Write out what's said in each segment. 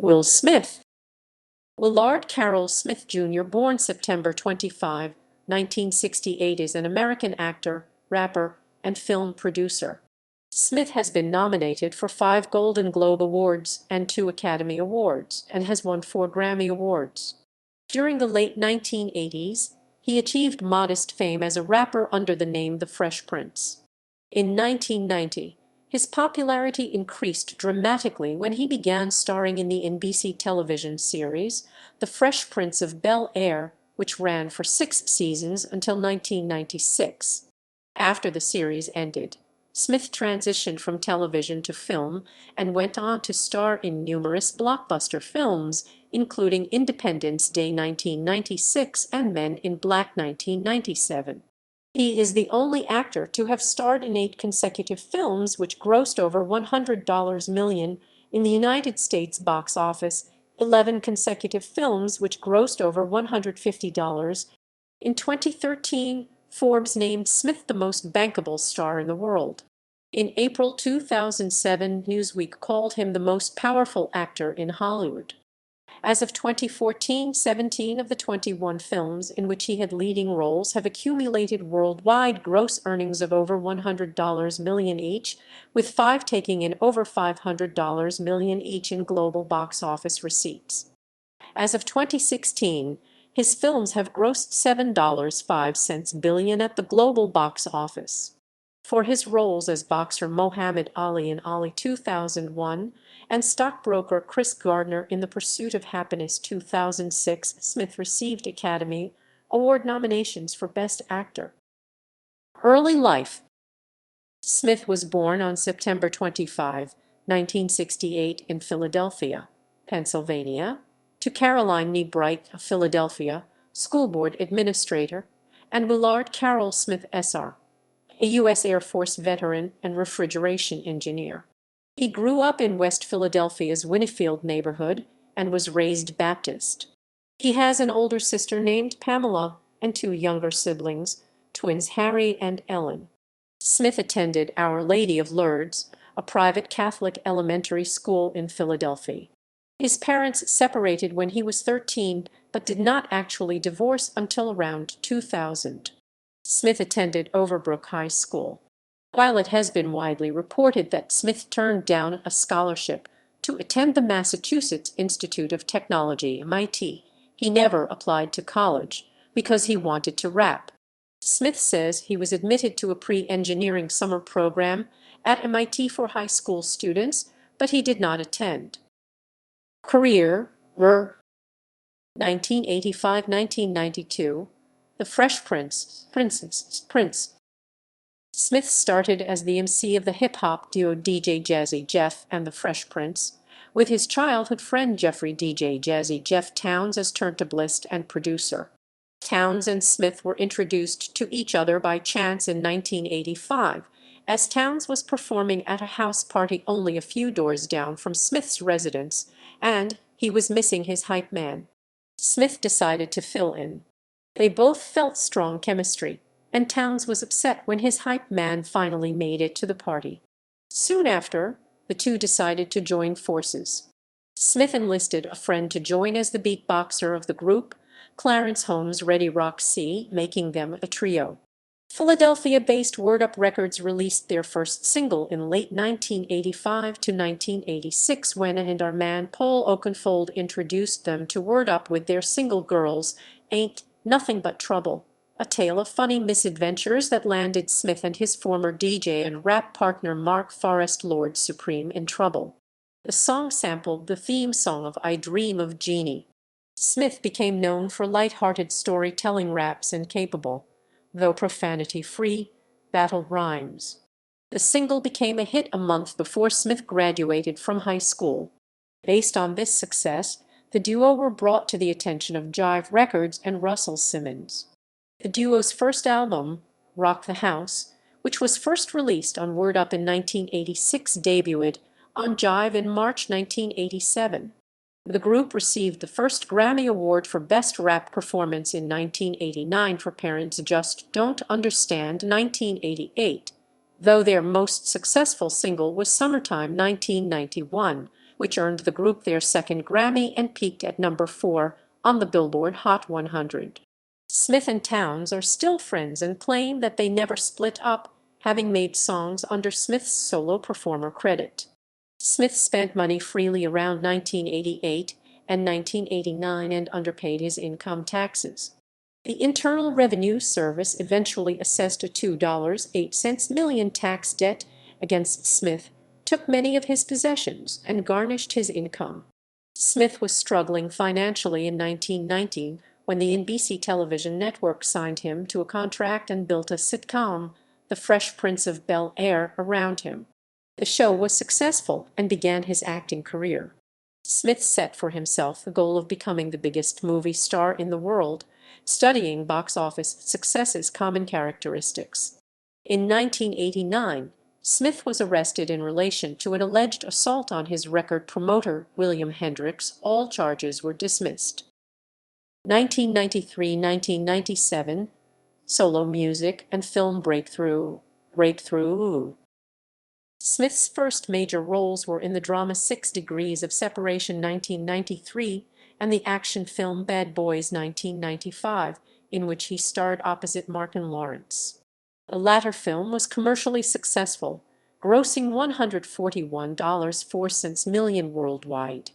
Will Smith. Willard Carroll Smith Jr., born September 25, 1968, is an American actor, rapper, and film producer. Smith has been nominated for 5 Golden Globe Awards and 2 Academy Awards, and has won 4 Grammy Awards. During the late 1980s, he achieved modest fame as a rapper under the name The Fresh Prince. In 1990, his popularity increased dramatically when he began starring in the NBC television series The Fresh Prince of Bel-Air, which ran for 6 seasons until 1996. After the series ended, Smith transitioned from television to film and went on to star in numerous blockbuster films, including Independence Day 1996 and Men in Black 1997. He is the only actor to have starred in 8 consecutive films which grossed over $100 million in the United States box office, 11 consecutive films which grossed over $150. In 2013, Forbes named Smith the most bankable star in the world. In April 2007, Newsweek called him the most powerful actor in Hollywood. As of 2014, 17 of the 21 films in which he had leading roles have accumulated worldwide gross earnings of over $100 million each, with 5 taking in over $500 million each in global box office receipts. As of 2016, his films have grossed $7.05 billion at the global box office. For his roles as boxer Muhammad Ali in Ali 2001 and stockbroker Chris Gardner in the Pursuit of Happyness 2006, Smith received Academy Award nominations for Best Actor. Early life. Smith was born on September 25, 1968 in Philadelphia, Pennsylvania, to Caroline Nee Bright of Philadelphia, school board administrator, and Willard Carroll Smith Sr., a U.S. Air Force veteran and refrigeration engineer. He grew up in West Philadelphia's Winnefield neighborhood and was raised Baptist. He has an older sister named Pamela and 2 younger siblings, twins Harry and Ellen. Smith attended Our Lady of Lourdes, a private Catholic elementary school in Philadelphia. His parents separated when he was 13, but did not actually divorce until around 2000. Smith attended Overbrook High School. While it has been widely reported that Smith turned down a scholarship to attend the Massachusetts Institute of Technology (MIT), he never applied to college because he wanted to rap. Smith says he was admitted to a pre-engineering summer program at MIT for high school students, but he did not attend. Career. 1985–1992. The Fresh Prince. Smith started as the MC of the hip-hop duo DJ Jazzy Jeff and the Fresh Prince, with his childhood friend Jeffrey DJ Jazzy Jeff Towns as turntablist and producer. Towns and Smith were introduced to each other by chance in 1985, as Towns was performing at a house party only a few doors down from Smith's residence, and he was missing his hype man. Smith decided to fill in. They both felt strong chemistry, and Towns was upset when his hype man finally made it to the party. Soon after, the two decided to join forces. Smith enlisted a friend to join as the beatboxer of the group, Clarence Holmes Ready Rock C, making them a trio. Philadelphia-based Word Up Records released their first single in late 1985 to 1986 when and our man Paul Oakenfold introduced them to Word Up with their single Girls Ain't Nothing But Trouble, a tale of funny misadventures that landed Smith and his former DJ and rap partner Mark Forrest Lord Supreme in trouble. The song sampled the theme song of I Dream of Jeannie. Smith became known for light-hearted storytelling raps and capable, though profanity-free, battle rhymes. The single became a hit a month before Smith graduated from high school. Based on this success, the duo were brought to the attention of Jive Records and Russell Simmons. The duo's first album, Rock the House, which was first released on Word Up in 1986, debuted on Jive in March 1987. The group received the first Grammy Award for Best Rap Performance in 1989 for Parents Just Don't Understand 1988, though their most successful single was Summertime 1991, which earned the group their second Grammy and peaked at number 4 on the Billboard Hot 100. Smith and Townes are still friends and claim that they never split up, having made songs under Smith's solo performer credit. Smith spent money freely around 1988 and 1989 and underpaid his income taxes. The Internal Revenue Service eventually assessed a $2.08 million tax debt against Smith, took many of his possessions, and garnished his income. Smith was struggling financially in 1919 when the NBC television network signed him to a contract and built a sitcom, The Fresh Prince of Bel-Air, around him. The show was successful and began his acting career. Smith set for himself the goal of becoming the biggest movie star in the world, studying box office success's common characteristics. In 1989, Smith was arrested in relation to an alleged assault on his record promoter, William Hendrix. All charges were dismissed. 1993–1997, solo music and film breakthrough. Smith's first major roles were in the drama 6 Degrees of Separation 1993 and the action film Bad Boys 1995, in which he starred opposite Martin Lawrence. The latter film was commercially successful, grossing $141.04 million worldwide.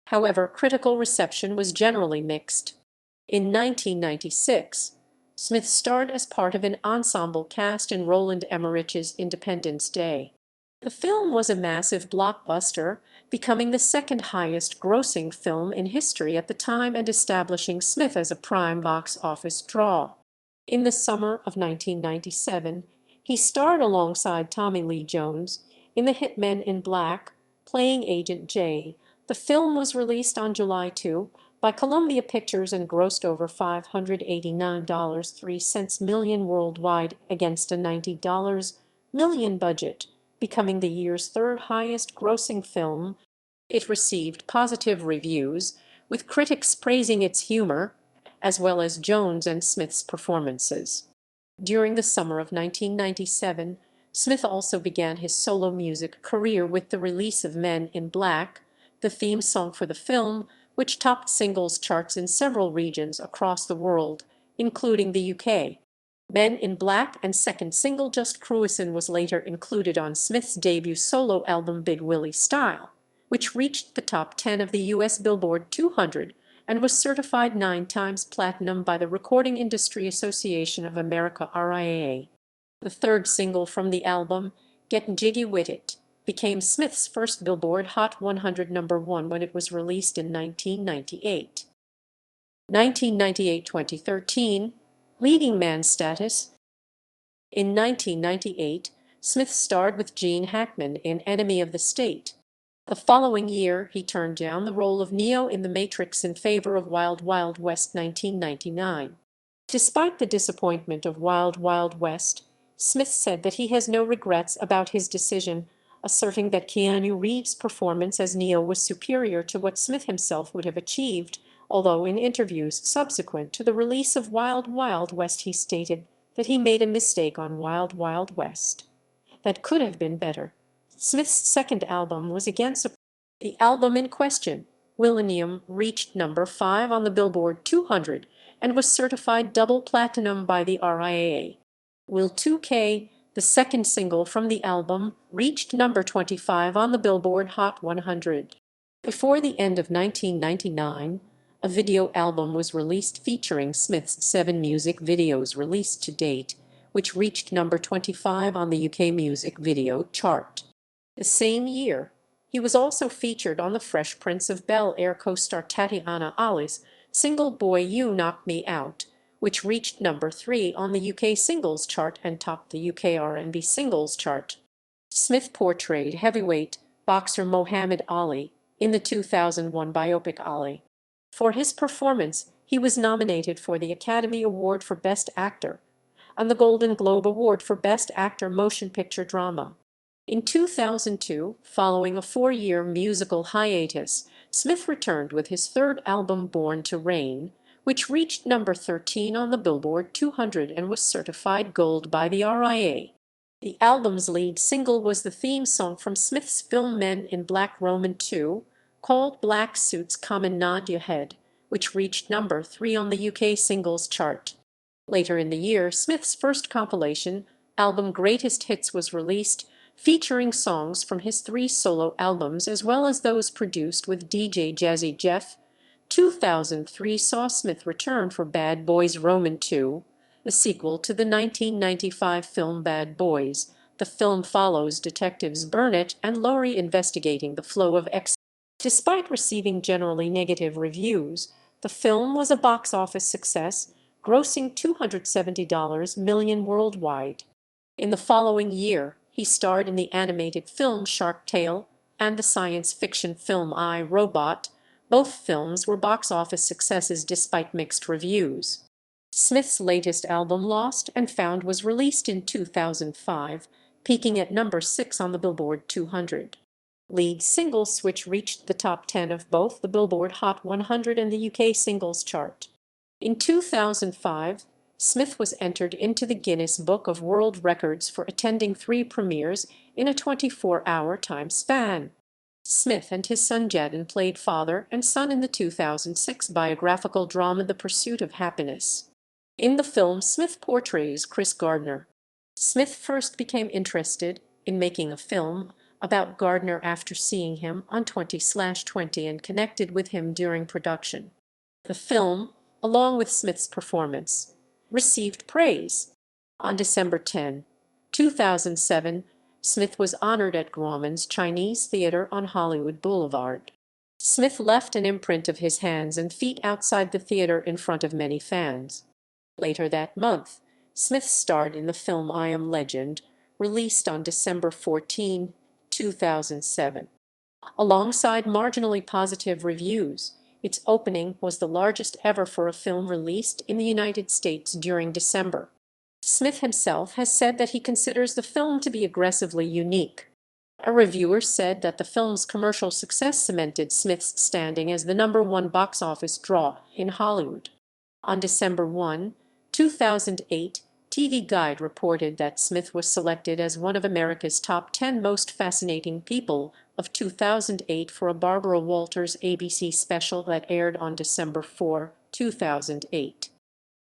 However, critical reception was generally mixed. In 1996, Smith starred as part of an ensemble cast in Roland Emmerich's Independence Day. The film was a massive blockbuster, becoming the second highest grossing film in history at the time and establishing Smith as a prime box office draw. In the summer of 1997, he starred alongside Tommy Lee Jones in the hit Men in Black, playing Agent J. The film was released on July 2 by Columbia Pictures and grossed over $589.03 million worldwide against a $90 million budget, becoming the year's third highest grossing film. It received positive reviews, with critics praising its humor, as well as Jones and Smith's performances. During the summer of 1997, Smith also began his solo music career with the release of Men in Black, the theme song for the film, which topped singles charts in several regions across the world, including the UK. Men in Black and second single Just Cruisin' was later included on Smith's debut solo album Big Willie Style, which reached the top 10 of the U.S. Billboard 200 and was certified 9 times platinum by the Recording Industry Association of America (RIAA). The third single from the album, Gettin' Jiggy Wit It, became Smith's first Billboard Hot 100 #1 when it was released in 1998. 1998–2013, leading man status. In 1998, Smith starred with Gene Hackman in Enemy of the State. The following year, he turned down the role of Neo in The Matrix in favor of Wild Wild West 1999. Despite the disappointment of Wild Wild West, Smith said that he has no regrets about his decision, asserting that Keanu Reeves' performance as Neo was superior to what Smith himself would have achieved, although in interviews subsequent to the release of Wild Wild West he stated that he made a mistake on Wild Wild West. That could have been better. Smith's second album was again surprising. The album in question, Willennium, reached number 5 on the Billboard 200 and was certified double platinum by the RIAA. Will 2K, the second single from the album, reached number 25 on the Billboard Hot 100. Before the end of 1999, a video album was released featuring Smith's 7 music videos released to date, which reached number 25 on the UK music video chart. The same year, he was also featured on the Fresh Prince of Bel-Air co-star Tatiana Ali's single Boy You Knocked Me Out, which reached number 3 on the UK singles chart and topped the UK R&B singles chart. Smith portrayed heavyweight boxer Muhammad Ali in the 2001 biopic Ali. For his performance, he was nominated for the Academy Award for Best Actor and the Golden Globe Award for Best Actor Motion Picture Drama. In 2002, following a 4-year musical hiatus, Smith returned with his third album Born to Reign, which reached number 13 on the Billboard 200 and was certified gold by the RIAA. The album's lead single was the theme song from Smith's film Men in Black Roman II, called Black Suits Come and Nod Your Head, which reached number 3 on the UK singles chart. Later in the year, Smith's first compilation album Greatest Hits was released, featuring songs from his 3 solo albums as well as those produced with DJ Jazzy Jeff. 2003 saw Smith return for Bad Boys Roman II, the sequel to the 1995 film Bad Boys. The film follows detectives Burnett and Laurie investigating the flow of X. Despite receiving generally negative reviews, the film was a box office success, grossing $270 million worldwide. In the following year, he starred in the animated film Shark Tale and the science fiction film I, Robot. Both films were box office successes despite mixed reviews. Smith's latest album, Lost and Found, was released in 2005, peaking at number 6 on the Billboard 200. Lead single Switch reached the top 10 of both the Billboard Hot 100 and the UK singles chart. In 2005, Smith was entered into the Guinness Book of World Records for attending 3 premieres in a 24-hour time span. Smith and his son Jaden played father and son in the 2006 biographical drama The Pursuit of Happyness. In the film, Smith portrays Chris Gardner. Smith first became interested in making a film about Gardner after seeing him on 20/20 and connected with him during production. The film, along with Smith's performance, received praise. On December 10, 2007, Smith was honored at Grauman's Chinese Theater on Hollywood Boulevard. Smith left an imprint of his hands and feet outside the theater in front of many fans. Later that month, Smith starred in the film I Am Legend, released on December 14, 2007. Alongside marginally positive reviews, its opening was the largest ever for a film released in the United States during December. Smith himself has said that he considers the film to be aggressively unique. A reviewer said that the film's commercial success cemented Smith's standing as the #1 box office draw in Hollywood. On December 1, 2008, TV Guide reported that Smith was selected as one of America's top 10 most fascinating people of 2008 for a Barbara Walters ABC special that aired on December 4, 2008.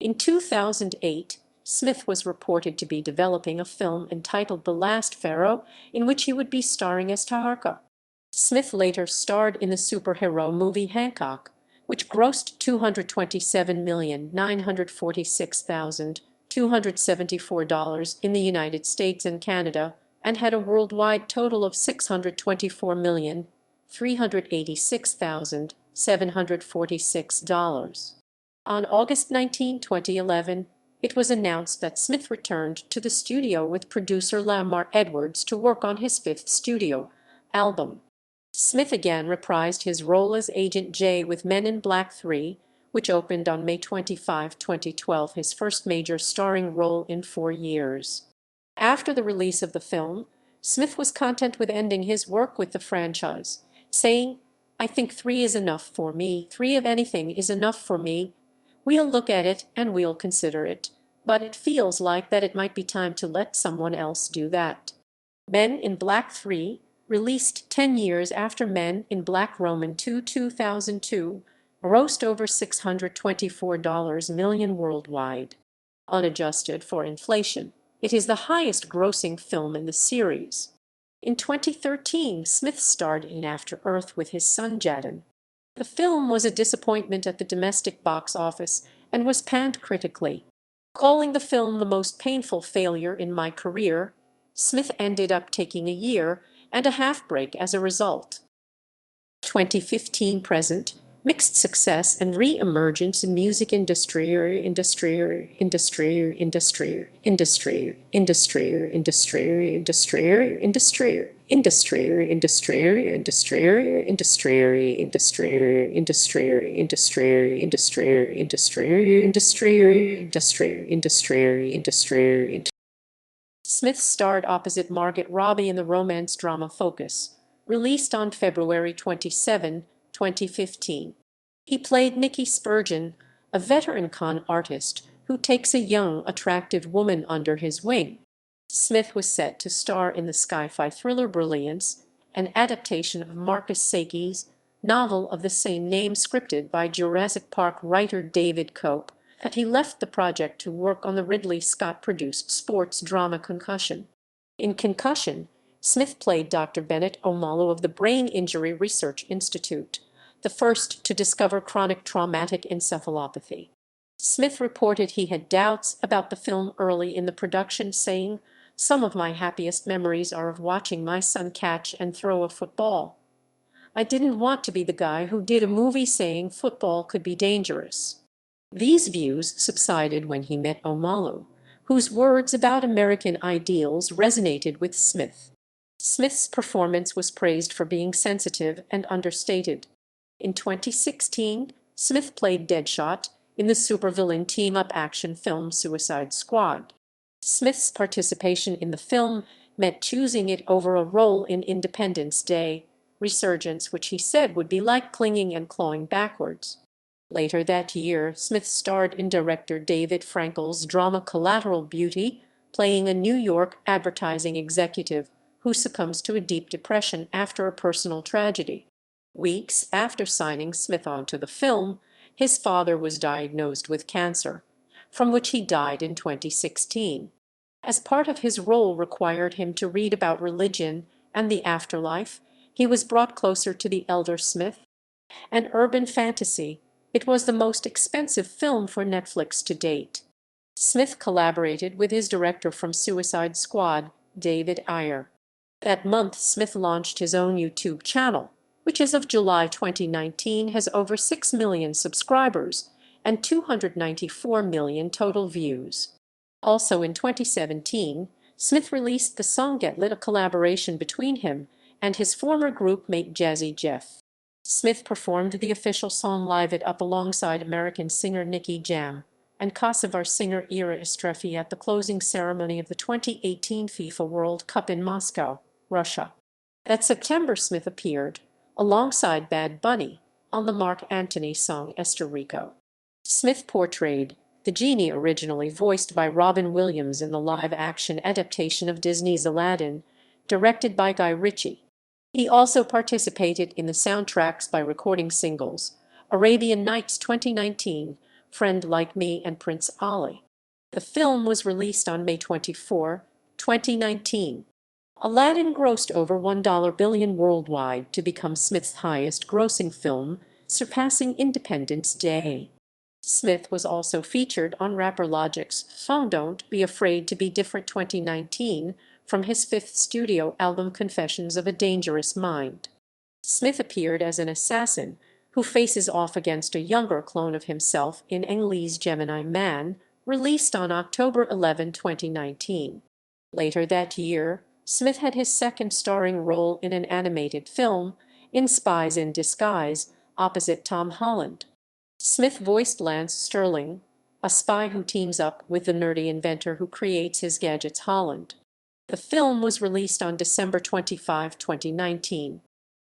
In 2008, Smith was reported to be developing a film entitled The Last Pharaoh, in which he would be starring as Taharka. Smith later starred in the superhero movie Hancock, which grossed $227,946,274 in the United States and Canada, and had a worldwide total of $624,386,746. On August 19, 2011, it was announced that Smith returned to the studio with producer Lamar Edwards to work on his 5th studio album. Smith again reprised his role as Agent J with Men in Black 3, which opened on May 25, 2012, his first major starring role in 4 years. After the release of the film, Smith was content with ending his work with the franchise, saying, "I think 3 is enough for me. 3 of anything is enough for me. We'll look at it and we'll consider it, but it feels like that it might be time to let someone else do that." Men in Black 3, released 10 years after Men in Black Roman II 2002, grossed over $624 million worldwide. Unadjusted for inflation, it is the highest-grossing film in the series. In 2013, Smith starred in After Earth with his son Jaden. The film was a disappointment at the domestic box office and was panned critically. Calling the film the most painful failure in my career, Smith ended up taking a year and a half break as a result. 2015 present, mixed success and re-emergence in music industry. Smith starred opposite Margot Robbie in the romance drama Focus, released on February 27, 2015. He played Nicky Spurgeon, a veteran con artist who takes a young, attractive woman under his wing. Smith was set to star in the sci-fi thriller Brilliance, an adaptation of Marcus Sake's novel of the same name scripted by Jurassic Park writer David Cope, that he left the project to work on the Ridley Scott-produced sports drama Concussion. In Concussion, Smith played Dr. Bennett Omalu of the Brain Injury Research Institute, the first to discover chronic traumatic encephalopathy. Smith reported he had doubts about the film early in the production, saying, "Some of my happiest memories are of watching my son catch and throw a football. I didn't want to be the guy who did a movie saying football could be dangerous." These views subsided when he met Omalu, whose words about American ideals resonated with Smith. Smith's performance was praised for being sensitive and understated. In 2016, Smith played Deadshot in the supervillain team-up action film Suicide Squad. Smith's participation in the film meant choosing it over a role in Independence Day, Resurgence, which he said would be like clinging and clawing backwards. Later that year, Smith starred in director David Frankel's drama Collateral Beauty, playing a New York advertising executive who succumbs to a deep depression after a personal tragedy. Weeks after signing Smith onto the film, his father was diagnosed with cancer, from which he died in 2016. As part of his role required him to read about religion and the afterlife, he was brought closer to the elder Smith. An urban fantasy, it was the most expensive film for Netflix to date. Smith collaborated with his director from Suicide Squad, David Ayer. That month, Smith launched his own YouTube channel, which as of July 2019 has over 6 million subscribers and 294 million total views. Also in 2017, Smith released the song Get Lit, a collaboration between him and his former group mate Jazzy Jeff. Smith performed the official song live at Up alongside American singer Nicky Jam and Kosovar singer Ira Estrefi at the closing ceremony of the 2018 FIFA World Cup in Moscow, Russia. That September, Smith appeared, alongside Bad Bunny, on the Marc Anthony song Esther Rico. Smith portrayed the genie, originally voiced by Robin Williams in the live-action adaptation of Disney's Aladdin, directed by Guy Ritchie. He also participated in the soundtracks by recording singles Arabian Nights 2019, Friend Like Me, and Prince Ali. The film was released on May 24, 2019. Aladdin grossed over $1 billion worldwide to become Smith's highest-grossing film, surpassing Independence Day. Smith was also featured on rapper Logic's song Don't Be Afraid to Be Different 2019 from his fifth studio album Confessions of a Dangerous Mind. Smith appeared as an assassin who faces off against a younger clone of himself in Ang Lee's Gemini Man, released on October 11, 2019. Later that year, Smith had his second starring role in an animated film, in Spies in Disguise, opposite Tom Holland. Smith voiced Lance Sterling, a spy who teams up with the nerdy inventor who creates his gadgets, Holland. The film was released on December 25, 2019.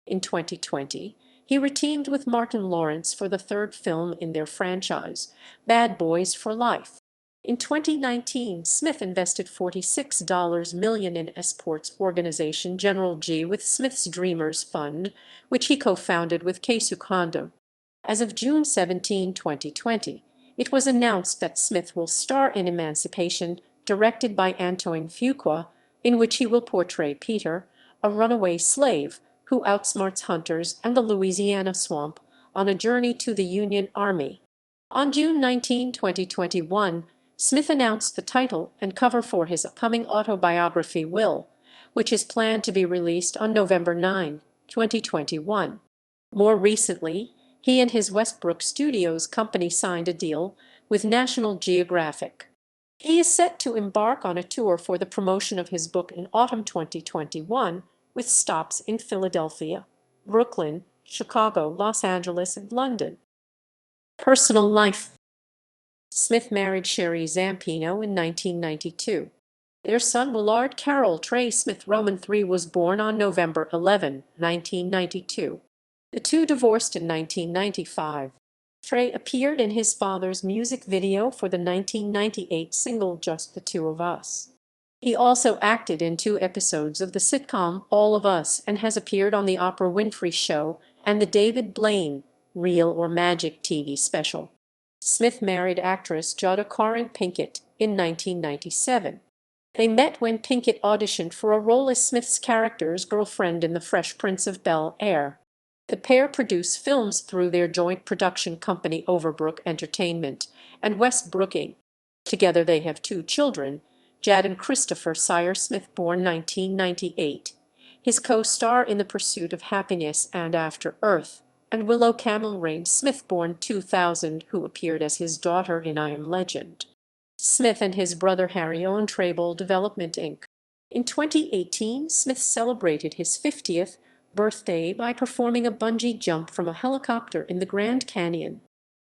In 2020, he reteamed with Martin Lawrence for the third film in their franchise, Bad Boys for Life. In 2019, Smith invested $46 million in esports organization General G with Smith's Dreamers Fund, which he co-founded with Keisuke Honda. As of June 17, 2020, it was announced that Smith will star in Emancipation, directed by Antoine Fuqua, in which he will portray Peter, a runaway slave who outsmarts hunters and the Louisiana swamp on a journey to the Union Army. On June 19, 2021, Smith announced the title and cover for his upcoming autobiography Will, which is planned to be released on November 9, 2021. More recently, he and his Westbrook Studios company signed a deal with National Geographic. He is set to embark on a tour for the promotion of his book in autumn 2021, with stops in Philadelphia, Brooklyn, Chicago, Los Angeles, and London. Personal life. Smith married Sherry Zampino in 1992. Their son Willard Carroll Trey Smith Roman III was born on November 11, 1992. The two divorced in 1995. Trey appeared in his father's music video for the 1998 single Just the Two of Us. He also acted in 2 episodes of the sitcom All of Us and has appeared on The Oprah Winfrey Show and the David Blaine Real or Magic TV special. Smith married actress Jada Karen Pinkett in 1997. They met when Pinkett auditioned for a role as Smith's character's girlfriend in The Fresh Prince of Bel-Air. The pair produce films through their joint production company Overbrook Entertainment and Westbrook Inc. Together they have two children, Jad and Christopher Sire Smith, born 1998, his co-star in The Pursuit of Happyness and After Earth, and Willow Cameron Smith, born 2000, who appeared as his daughter in I Am Legend. Smith and his brother Harry own Trable Development Inc. In 2018, Smith celebrated his 50th birthday by performing a bungee jump from a helicopter in the Grand Canyon.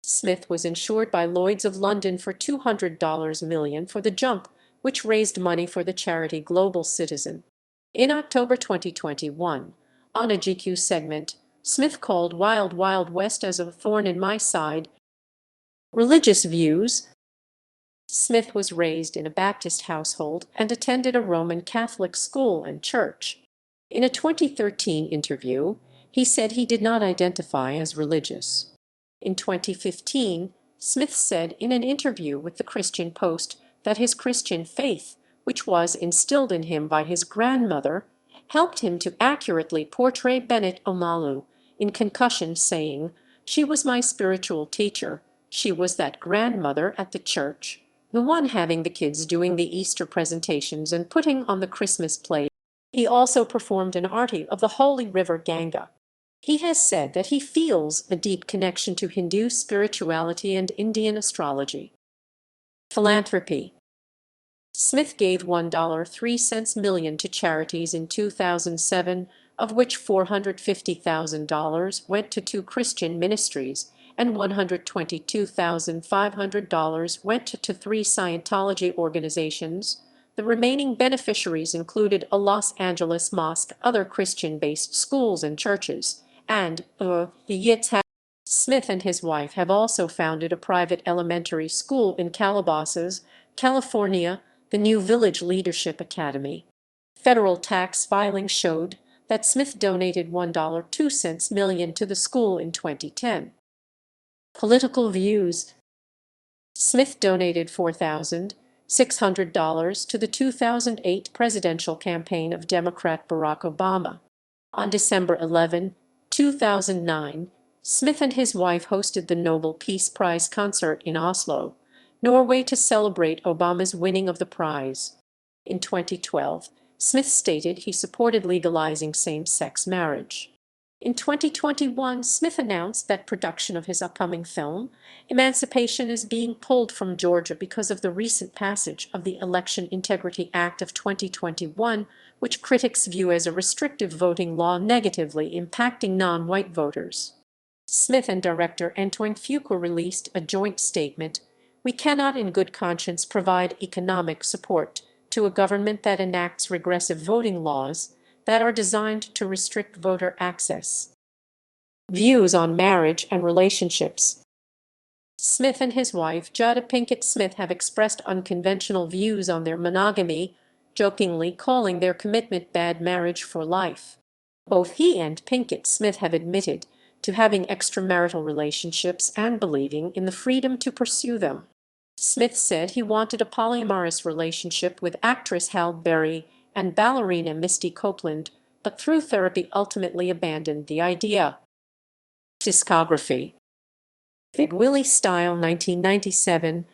Smith was insured by Lloyd's of London for $200 million for the jump, which raised money for the charity Global Citizen. In October 2021, on a GQ segment, Smith called Wild Wild West as a thorn in my side. Religious views. Smith was raised in a Baptist household and attended a Roman Catholic school and church. In a 2013 interview, he said he did not identify as religious. In 2015, Smith said in an interview with the Christian Post that his Christian faith, which was instilled in him by his grandmother, helped him to accurately portray Bennett Omalu in Concussion, saying, "She was my spiritual teacher. She was that grandmother at the church, the one having the kids doing the Easter presentations and putting on the Christmas play." He also performed an arti of the Holy River Ganga. He has said that he feels a deep connection to Hindu spirituality and Indian astrology. Philanthropy. Smith gave $1.03 million to charities in 2007, of which $450,000 went to two Christian ministries and $122,500 went to three Scientology organizations. The remaining beneficiaries included a Los Angeles mosque, other Christian-based schools and churches, and the Yitzhak. Smith and his wife have also founded a private elementary school in Calabasas, California, the New Village Leadership Academy. Federal tax filings showed that Smith donated $1.02 million to the school in 2010. Political views. Smith donated $4,600 to the 2008 presidential campaign of Democrat Barack Obama. On December 11, 2009, Smith and his wife hosted the Nobel Peace Prize concert in Oslo, Norway, to celebrate Obama's winning of the prize. In 2012, Smith stated he supported legalizing same-sex marriage. In 2021, Smith announced that production of his upcoming film, Emancipation, is being pulled from Georgia because of the recent passage of the Election Integrity Act of 2021, which critics view as a restrictive voting law negatively impacting non-white voters. Smith and director Antoine Fuqua released a joint statement. "We cannot in good conscience provide economic support to a government that enacts regressive voting laws that are designed to restrict voter access." Views on marriage and relationships. Smith and his wife, Jada Pinkett Smith, have expressed unconventional views on their monogamy, jokingly calling their commitment "bad marriage for life." Both he and Pinkett Smith have admitted to having extramarital relationships and believing in the freedom to pursue them. Smith said he wanted a polyamorous relationship with actress Halle Berry and ballerina Misty Copeland, but through therapy ultimately abandoned the idea. Discography. Big Willie Style 1997,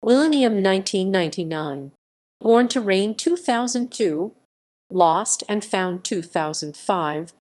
Millennium 1999, Born to Reign 2002, Lost and Found 2005,